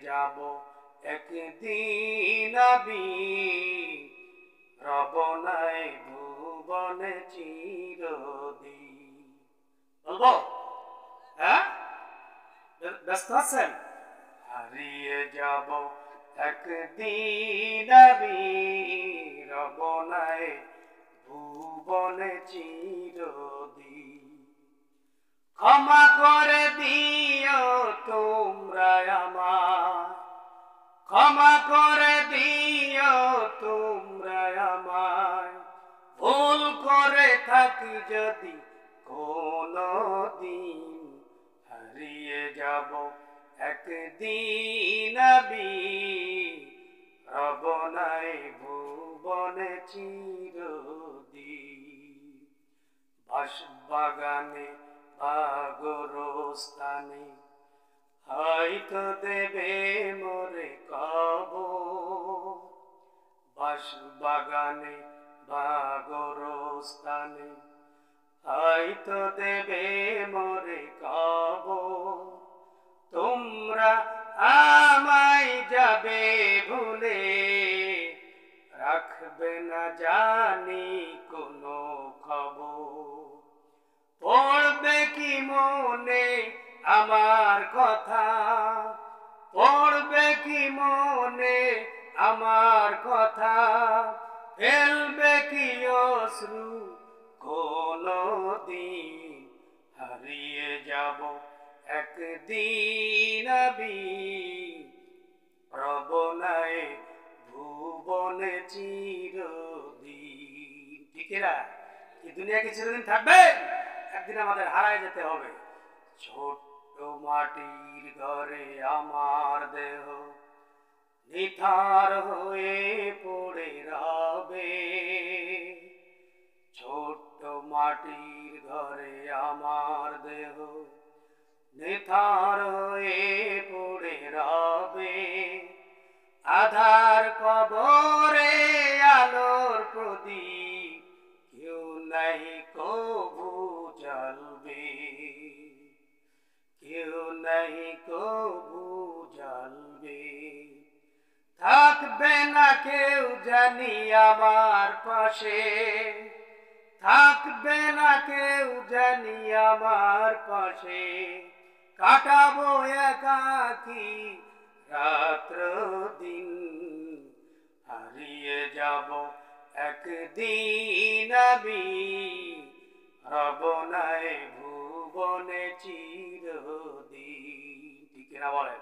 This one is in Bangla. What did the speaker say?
যাব একদিন আমি রব নাই ভুবনে চিরদিন। বলবো? হ্যাঁ, ব্যস্ত আছেন? হারিয়ে যাব একদিন আমি রব নাই ভুবনে চিরদিন। ক্ষমা করে দিও তোমরা আমায়, ক্ষমা করে দিও তোমরা আমায়, ভুল করে থাকি যদি কোনো দিন। হারিয়ে যাব একদিন আমি রব নাই ভুবনে চিরদিন। বাঁশবাগানে বা গোরস্থানে হয়তো দেবে মোরে কবর। বাঁশবাগানে বা গোরস্থানে হয়তো দেবে মোরে কবর। তোমরা আমায় যাবে ভুলে, রাখবে না জানি কোনো খবর। পড়বে কি মনে আমার কথা, পড়বে কি মনে আমার কথা, ফেলবে কি অশ্রু কোনো দিন। হারিয়ে যাব একদিন আমি রব নাই ভুবনে চিরদিন। ঠিক না? এই দুনিয়া কি চিরদিন থাকবে? একদিন আমাদের হারায় যেতে হবে। ছোট্ট মাটির ঘরে আমার দেহ নিথর হয়ে পড়ে রবে। ছোট্ট মাটির ঘরে আমার দেহ নিথর হয়ে পড়ে রবে। আধার কবরে আলোর প্রদীপ কেউ নাই কবু জ্বলবে, কেউ নাই কবু জ্বলবে। থাকবে না কেউ জানি আমার পাশে, থাকবে না কেউ জানি আমার পাশে। কাটাবো একাকী রাত্র দিন। হারিয়ে যাব একদিন আমি রব নাই ভুবনে চিরদিন। ঠিক না বলেন?